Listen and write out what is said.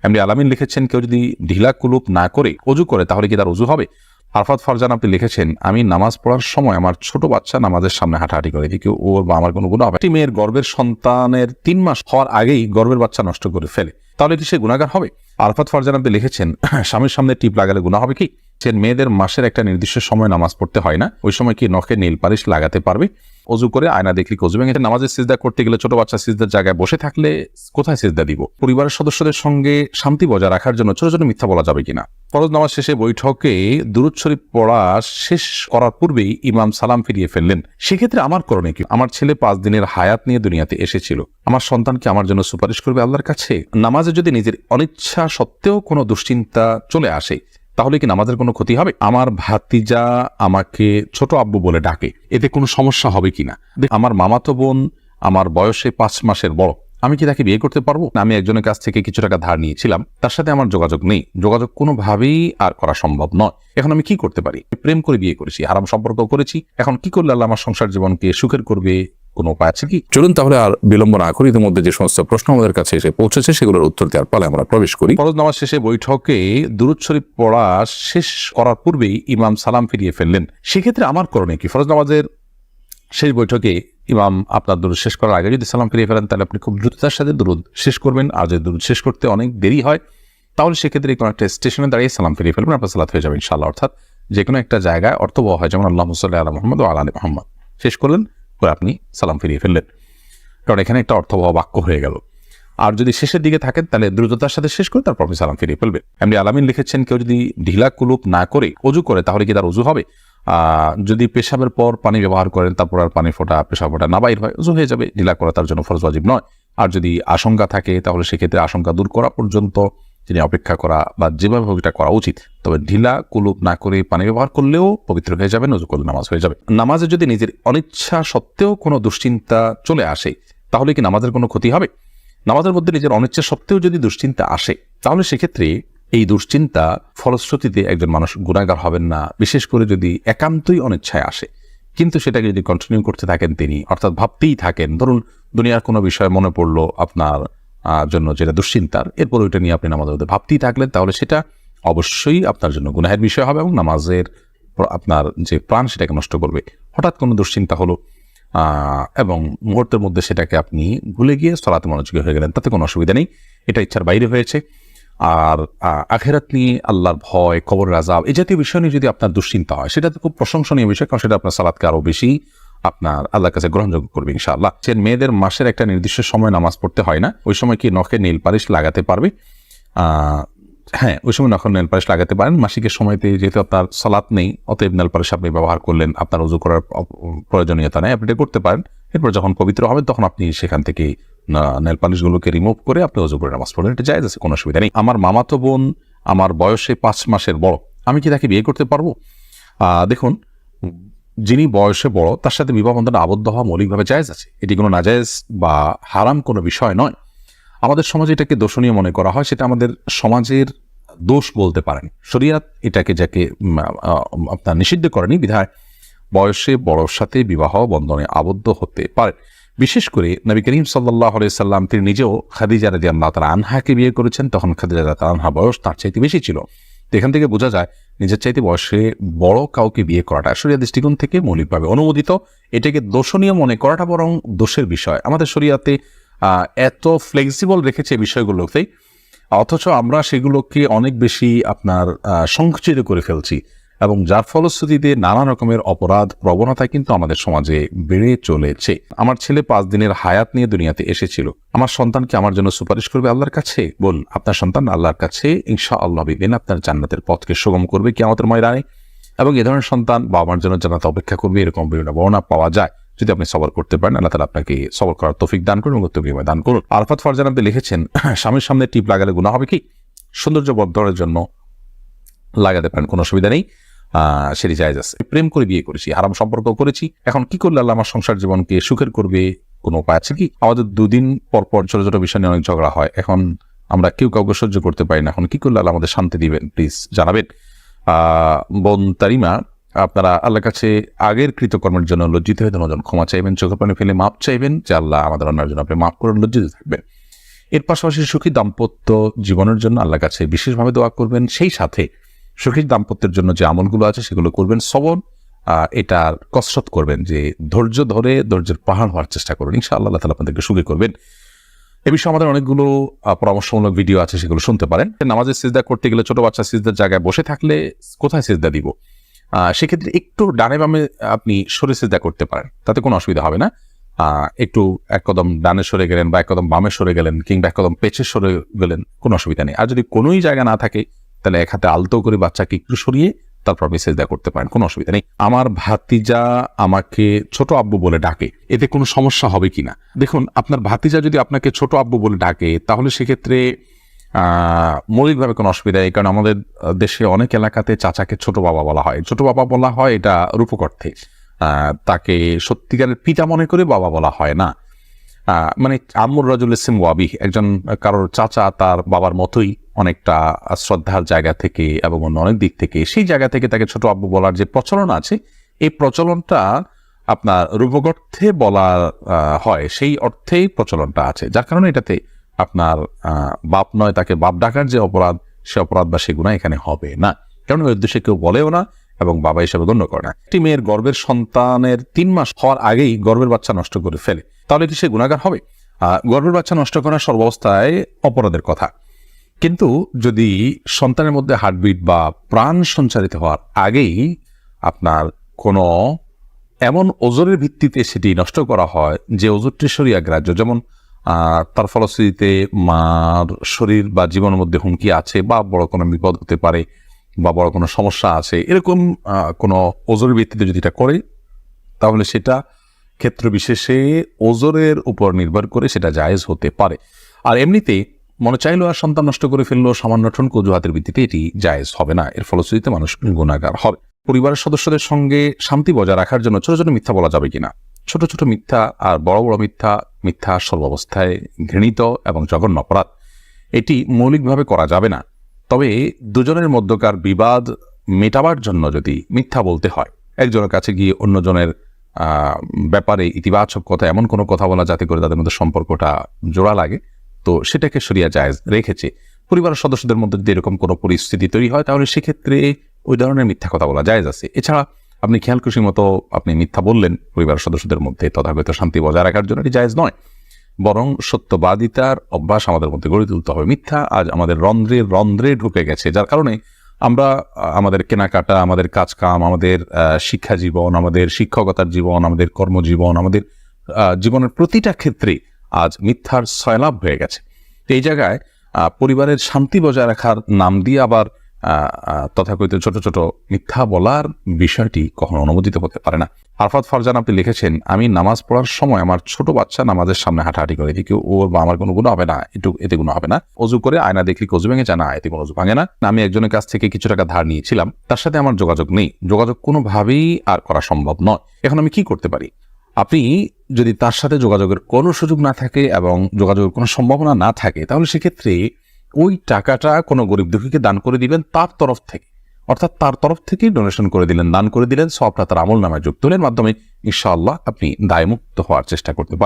এমনি আলামিন লিখেছেন, কেউ যদি ঢিলা কুলুপ না করে অজু করে তাহলে কি তার অজু হবে? আরফাত ফারজান আপনি লিখেছেন, আমি নামাজ পড়ার সময় আমার ছোট বাচ্চা নামাজের সামনে হাঁটাহাঁটি করে, এদিকে ওর বা আমার কোনো গুনাহ হবে? একটি মেয়ের গর্ভের সন্তানের 3 মাস হওয়ার আগেই গর্ভের বাচ্চা নষ্ট করে ফেলে, তাহলে কি সে গুনাহগার হবে? আরফাত ফারজান আপনি লিখেছেন, স্বামীর সামনে টিপ লাগালে গুনাহ হবে কি? মেয়েদের মাসের একটা নির্দিষ্ট সময় নামাজ পড়তে হয় না, ওই সময় কি নখে নীল পালিশ লাগাতে পারবে? অজু করে আয়না দেখলে অজু ভেঙে নামাজের সিজদা করতে গেলে ছোট বাচ্চা সিজদার জায়গায় বসে থাকলে কোথায় সিজদা দিব? পরিবারের সদস্যদের সঙ্গে শান্তি বজায় রাখার জন্য ছোট ছোট মিথ্যা বলা যাবে কিনা? ফরজ নামাজ শেষে বৈঠকে দুরূদ শরীফ পড়া শেষ করার পূর্বেই ইমাম সালাম ফিরিয়ে ফেললেন, সেক্ষেত্রে আমার করণীয় কি? আমার ছেলে 5 দিনের হায়াত নিয়ে দুনিয়াতে এসেছিল, আমার সন্তান কি আমার জন্য সুপারিশ করবে আল্লাহর কাছে? নামাজে যদি নিজের অনিচ্ছা সত্ত্বেও কোনো দুশ্চিন্তা চলে আসে তাহলে কি নামাজের কোনো ক্ষতি হবে? আমার ভাতিজা আমাকে ছোট আব্বু বলে ডাকে, এতে কোনো সমস্যা হবে কিনা? আমার মামাতো বোন আমার বয়সে 5 মাসের বড়, আমি কি তাকে বিয়ে করতে পারবো? আমি একজনের কাছ থেকে কিছু টাকা ধার নিয়েছিলাম, তার সাথে আমার যোগাযোগ নেই, যোগাযোগ কোনোভাবেই আর করা সম্ভব নয়, এখন আমি কি করতে পারি? প্রেম করে বিয়ে করেছি, হারাম সম্পর্ক করেছি, এখন কি করলে আল্লাহ আমার সংসার জীবনকে সুখের করবে? কোনো উপায় আছে কি? চলুন তাহলে আর বিলম্ব না করি, ইতিমধ্যে যে সমস্ত প্রশ্ন আমাদের কাছে এসে পৌঁছেছে সেগুলোর উত্তর দেওয়ার পালে আমরা প্রবেশ করি। ফরজ নামাজ শেষে বৈঠকে দুরূদ শরীফ পড়া শেষ করার পূর্বেই ইমাম সালাম ফিরিয়ে ফেললেন, সেক্ষেত্রে আমার করণীয় কি? ফরজ নামাজের শেষ বৈঠকে ইমাম আপনার দুরূদ শেষ করার আগে যদি সালাম ফিরিয়ে ফেলেন তাহলে আপনি খুব দ্রুততার সাথে দুরূদ শেষ করবেন, আর যদি দুরূদ শেষ করতে অনেক দেরি হয় তাহলে সেক্ষেত্রে কোনো একটা স্টেশনে দাঁড়িয়ে সালাম ফিরিয়ে ফেলবেন, আপনার সালাত হয়ে যাবে ইনশাআল্লাহ। অর্থাৎ যে কোনো একটা জায়গায় অর্থবহ হয়, যেমন আল্লাহুম্মা সাল্লি আলা মুহাম্মাদ ওয়া আলা আলি মুহাম্মাদ শেষ করলেন, করে আপনি সালাম ফিরিয়ে ফেললেন, কারণ এখানে একটা অর্থবহ বাক্য হয়ে গেল। আর যদি শেষের দিকে থাকেন তাহলে দ্রুততার সাথে শেষ করে তারপর আপনি সালাম ফিরিয়ে ফেলবেন। এমনি আলামিন লিখেছেন, কেউ যদি ঢিলা কুলুপ না করে অজু করে তাহলে কি তার অজু হবে? যদি পেশাবের পর পানি ব্যবহার করেন তারপর আর পানি ফোটা পেশাব ফোটা না বাইর হয়, অজু হয়ে যাবে, ঢিলা করা তার জন্য ফরজ ওয়াজিব নয়। আর যদি আশঙ্কা থাকে তাহলে সেক্ষেত্রে আশঙ্কা দূর করা পর্যন্ত তিনি অপেক্ষা করা বা যেভাবে হোক এটা করা উচিত, তবে ঢিলা কুলুপ না করে পানি ব্যবহার করলেও পবিত্র হয়ে যাবেন, অজু করলে নামাজ হয়ে যাবে। নামাজে যদি নিজের অনিচ্ছা সত্ত্বেও কোনো দুশ্চিন্তা চলে আসে তাহলে কি নামাজের কোনো ক্ষতি হবে? নামাজের মধ্যে নিজের অনিচ্ছা সত্ত্বেও যদি দুশ্চিন্তা আসে তাহলে সেক্ষেত্রে এই দুশ্চিন্তা ফলশ্রুতিতে একজন মানুষ গুনাহগার হবেন না, বিশেষ করে যদি একান্তই অনিচ্ছায় আসে, কিন্তু সেটাকে যদি কন্টিনিউ করতে থাকেন তিনি, অর্থাৎ ভাবতেই থাকেন, ধরুন দুনিয়ার কোনো বিষয় মনে পড়লো আপনার জন্য যেটা দুশ্চিন্তার, এরপর ওইটা নিয়ে আপনি নামাজের মধ্যে ভাবতেই থাকলেন, তাহলে সেটা অবশ্যই আপনার জন্য গুনাহের বিষয় হবে এবং নামাজের আপনার যে প্রাণ সেটাকে নষ্ট করবে। হঠাৎ কোনো দুশ্চিন্তা হলো এবং মুহূর্তের মধ্যে সেটাকে আপনি ভুলে গিয়ে সালাতে মনোযোগী হয়ে গেলেন, তাতে কোনো অসুবিধা নেই, এটা ইচ্ছার বাইরে হয়েছে। আর আখিরাত নিয়ে, আল্লাহর ভয়, কবরের আযাব, এই জাতীয় বিষয় নিয়ে যদি আপনার দুশ্চিন্তা হয় সেটা তো খুব প্রশংসনীয় বিষয়, কারণ সেটা আপনার সালাতকে আরো বেশি আপনার আল্লাহর কাছে গ্রহণযোগ্য করবে ইনশাআল্লাহ। মেয়েদের মাসের একটা নির্দিষ্ট সময় নামাজ পড়তে হয় না, ওই সময় কি নখে নীল পালিশ লাগাতে পারবে? হ্যাঁ, ওই সময় নখে নেল পালিশ লাগাতে পারেন। মাসিকের সময়তে যেহেতু আপনার সালাত নেই, অতএব নেল পালিশ আপনি ব্যবহার করলেন, আপনার ওযু করার প্রয়োজনীয়তা নেই, আপনি এটা করতে পারেন। এরপর যখন পবিত্র হবেন তখন আপনি সেখান থেকে নেল পালিশগুলোকে রিমুভ করে আপনি ওযু করে নামাজ পড়লেন, এটা জায়েজ আছে, কোনো অসুবিধা নেই। আমার মামাতো বোন আমার বয়সে 5 মাসের বড়, আমি কি তাকে বিয়ে করতে পারবো? দেখুন, যিনি বয়সে বড় তার সাথে বিবাহ বন্ধনে আবদ্ধ হওয়া মৌলিকভাবে জায়েজ আছে, এটি কোনো নাজায়েজ বা হারাম কোনো বিষয় নয়। আমাদের সমাজে এটাকে দোষণীয় মনে করা হয়, সেটা আমাদের সমাজের দোষ বলতে পারেন। শরিয়াত এটাকে যাকে আপনার নিষিদ্ধ করেনি, বিধায় বয়সে বড়র সাথে বিবাহ বন্ধনে আবদ্ধ হতে পারে। বিশেষ করে নবী করিম সাল্লাল্লাহু আলাইহি সাল্লাম তিনি নিজেও খাদিজা রাদিয়াল্লাহু তাআলা আনহাকে বিয়ে করেছেন, তখন খাদিজা রাদিয়াল্লাহু তাআলা আনহা বয়স তার চাইতে বেশি ছিল। এখান থেকে বোঝা যায় নিজের চাইতে বয়সে বড় কাউকে বিয়ে করাটা শরিয়াত দৃষ্টিকোণ থেকে মৌলিকভাবে অনুমোদিত, এটাকে দোষণীয় মনে করাটা বরং দোষের বিষয়। আমাদের শরিয়াতে এত ফ্লেক্সিবল রেখেছে বিষয়গুলোতেই, অথচ আমরা সেগুলোকে অনেক বেশি আপনার সংকুচিত করে ফেলছি এবং যার ফলশ্রুতিতে নানা রকমের অপরাধ প্রবণতা কিন্তু আমাদের সমাজে বেড়ে চলেছে। আমার ছেলে 5 দিনের হায়াত নিয়ে দুনিয়াতে এসেছিল, আমার সন্তান কি আমার জন্য সুপারিশ করবে আল্লাহর কাছে? বল, আপনার সন্তান আল্লাহর কাছে ইনশাআল্লাহ বিদিন আপনার জান্নাতের পথকে সুগম করবে কিয়ামতের ময়দানে, এবং এ ধরনের সন্তান বাবা মার জন্য জান্নাতে অপেক্ষা করবে, এরকম বিভিন্ন বর্ণনা পাওয়া যায়। যদি আপনি সবর করতে পারেন, আল্লাহ তাআলা আপনাকে সবর করার তৌফিক দান করুন, উত্তম বিনিময় দান করুন। আরফাত ফারজান আপনি লিখেছেন, স্বামীর সামনে টিপ লাগালে গুনাহ হবে কি? সৌন্দর্য বর্ধনের জন্য লাগাতে পারেন, কোনো অসুবিধা নেই, সেটি জায়েজ আছে। প্রেম করে বিয়ে করেছি, হারাম সম্পর্ক করেছি, এখন কি করলে আল্লাহ আমার সংসার জীবনকে সুখের করবে? কোনো উপায় আছে কি? আমাদের 2 দিন পর পর ছোট ছোট বিষয় নিয়ে অনেক ঝগড়া হয়, এখন আমরা কেউ কাউকে সহ্য করতে পারি না, এখন কি করলে আল্লাহ আমাদের শান্তি দিবেন, প্লিজ জানাবেন। বোন তারিমা, আপনারা আল্লাহর কাছে আগের কৃতকর্মের জন্য লজ্জিত হয়ে ধন্যবাদ ক্ষমা চাইবেন, চোখের পানি ফেলে মাপ চাইবেন যে আল্লাহ আমাদের অন্যায়ের জন্য আপনি মাফ করেন, লজ্জিত থাকবেন। এর পাশাপাশি সুখী দাম্পত্য জীবনের জন্য আল্লাহর কাছে বিশেষভাবে দোয়া করবেন। সেই সাথে সুখী দাম্পত্যের জন্য যে আমলগুলো আছে সেগুলো করবেন। সবর এটার কসরত করবেন, যে ধৈর্য ধরে ধৈর্যের পাহাড় হওয়ার চেষ্টা করবেন। ইনশাআল্লাহ আল্লাহ তাআলা আপনাদেরকে সুখী করবেন। এ বিষয়ে আমাদের অনেকগুলো পরামর্শমূলক ভিডিও আছে, সেগুলো শুনতে পারেন। নামাজে সিজদা করতে গেলে ছোট বাচ্চা সিজদার জায়গায় বসে থাকলে কোথায় সিজদা দিব, সেক্ষেত্রে একটু ডানে বামে আপনি সরে সিজদা করতে পারেন, তাতে কোনো অসুবিধা হবে না। একটু এক কদম ডানে সরে গেলেন বা এক কদম বামে সরে গেলেন কিংবা এক কদম পেছে সরে গেলেন, কোনো অসুবিধা নেই। আর যদি কোনোই জায়গা না থাকে তাহলে এক হাতে আলতো করে বাচ্চাকে একটু সরিয়ে তারপর আপনি সিজদা করতে পারেন, কোনো অসুবিধা নেই। আমার ভাতিজা আমাকে ছোট আব্বু বলে ডাকে, এতে কোনো সমস্যা হবে কিনা? দেখুন, আপনার ভাতিজা যদি আপনাকে ছোট আব্বু বলে ডাকে তাহলে সেক্ষেত্রে মৌলিকভাবে কোনো অসুবিধা নেই, কারণ আমাদের দেশে অনেক এলাকাতে চাচাকে ছোট বাবা বলা হয়। ছোট বাবা বলা হয় এটা রূপক অর্থে, তাকে সত্যিকারের পিতা মনে করে বাবা বলা হয় না। মানে আম্মুর রাজুল ইসলাম ওয়াবি, একজন কারোর চাচা তার বাবার মতোই অনেকটা শ্রদ্ধার জায়গা থেকে এবং অন্য অনেক দিক থেকে সেই জায়গা থেকে তাকে ছোট আব্বু বলার যে প্রচলন আছে, এই প্রচলনটা আপনার রূপক অর্থে বলা হয়, সেই অর্থেই প্রচলনটা আছে, যার কারণে এটাতে আপনার বাপ নয় তাকে বাপ ডাকার যে অপরাধ, সে অপরাধ বা সে গুনাহ এখানে হবে না, কারণ ওই উদ্দেশ্যে কেউ বলেও না এবং বাবা হিসেবে গণ্য করে না। একটি মেয়ের গর্ভের সন্তানের 3 মাস হওয়ার আগেই গর্ভের বাচ্চা নষ্ট করে ফেলে, তাহলে কি সে গুনাহগার হবে? গর্ভের বাচ্চা নষ্ট করা সর্বাবস্থায় অপরাধের কথা, কিন্তু যদি সন্তানের মধ্যে হার্টবিট বা প্রাণ সঞ্চারিত হওয়ার আগেই আপনার কোনো এমন ওজরের ভিত্তিতে সেটি নষ্ট করা হয় যে ওজরটি শরীয়গ্রাহ্য, যেমন তার ফলশ্রুতিতে মার শরীর বা জীবনের মধ্যে হুমকি আছে বা বড় কোনো বিপদ হতে পারে বা বড় কোনো সমস্যা আছে, এরকম কোনো ওজরের ভিত্তিতে যদি এটা করে তাহলে সেটা ক্ষেত্র বিশেষে ওজরের উপর নির্ভর করে সেটা জায়েজ হতে পারে। আর এমনিতে মনে চাইলো আর সন্তান নষ্ট করে ফেললো সামান্য ঠনক অজুহাতের ভিত্তিতে, এটি জায়েজ হবে না, এর ফলশ্রুতিতে মানুষ গুনাহগার হবে। পরিবারের সদস্যদের সঙ্গে শান্তি বজায় রাখার জন্য ছোট ছোট মিথ্যা বলা যাবে কিনা? ছোট ছোট মিথ্যা আর বড় বড় মিথ্যা, মিথ্যা সর্বাবস্থায় ঘৃণিত এবং জঘন্য অপরাধ, এটি মৌলিকভাবে করা যাবে না। তবে দুজনের মধ্যকার বিবাদ মেটাবার জন্য যদি মিথ্যা বলতে হয়, একজনের কাছে গিয়ে অন্যজনের ব্যাপারে ইতিবাচক কথা, এমন কোনো কথা বলা যাতে করে তাদের মধ্যে সম্পর্কটা জোড়া লাগে, তো সেটাকে শরিয়া জায়েজ রেখেছে। পরিবারের সদস্যদের মধ্যে যদি এরকম কোনো পরিস্থিতি তৈরি হয় তাহলে সেক্ষেত্রে ওই ধরনের মিথ্যা কথা বলা জায়েজ আছে। এছাড়া আপনি খেয়াল খুশি মতো আপনি মিথ্যা বললেন পরিবারের সদস্যদের মধ্যে, তথাগত শান্তি বজায় রাখার জন্য এটি জায়েজ নয়, বরং সত্যবাদিতার অভ্যাস আমাদের মধ্যে গড়ে তুলতে হবে। মিথ্যা আজ আমাদের রন্ধ্রে রন্ধ্রে ঢুকে গেছে, যার কারণে আমরা আমাদের কেনাকাটা, আমাদের কাজকাম, আমাদের শিক্ষা জীবন, আমাদের শিক্ষকতার জীবন, আমাদের কর্মজীবন, আমাদের জীবনের প্রতিটা ক্ষেত্রে আজ মিথ্যার সয়লাভ হয়ে গেছে। এই জায়গায় পরিবারের শান্তি বজায় রাখার নাম দিয়ে আবার তথাকথিত ছোট ছোট মিথ্যা বলার বিষয়টি কখনো অনুমোদিত হতে পারে না। আরফাত ফারজান আপনি লিখেছেন, আমি নামাজ পড়ার সময় আমার ছোট বাচ্চা নামাজের সামনে হাঁটাহাঁটি করে, এতে ওর বা আমার কোনো গুনাহ হবে না? এতে গুনাহ হবে না। অজু করে আয়না দেখলে কি অজু ভেঙে যায়? না, এতে কোনো অজু ভাঙে না। আমি একজনের কাছ থেকে কিছু টাকা ধার নিয়েছিলাম, তার সাথে আমার যোগাযোগ নেই, যোগাযোগ কোনোভাবেই আর করা সম্ভব নয়, এখন আমি কি করতে পারি? আপনি যদি তার সাথে যোগাযোগের কোনো সুযোগ না থাকে এবং যোগাযোগের কোনো সম্ভাবনা না থাকে, তাহলে সেক্ষেত্রে ওই টাকাটা কোনো গরিব দুঃখীকে দান করে দিবেন তার তরফ থেকে, অর্থাৎ তার তরফ থেকেই ডোনেশন করে দিলেন, দান করে দিলেন, সবটা তার আমল নামায় যুক্ত হলেন, মাধ্যমে ইনশাআল্লাহ আপনি দায়মুক্ত হওয়ার চেষ্টা করতে পারেন।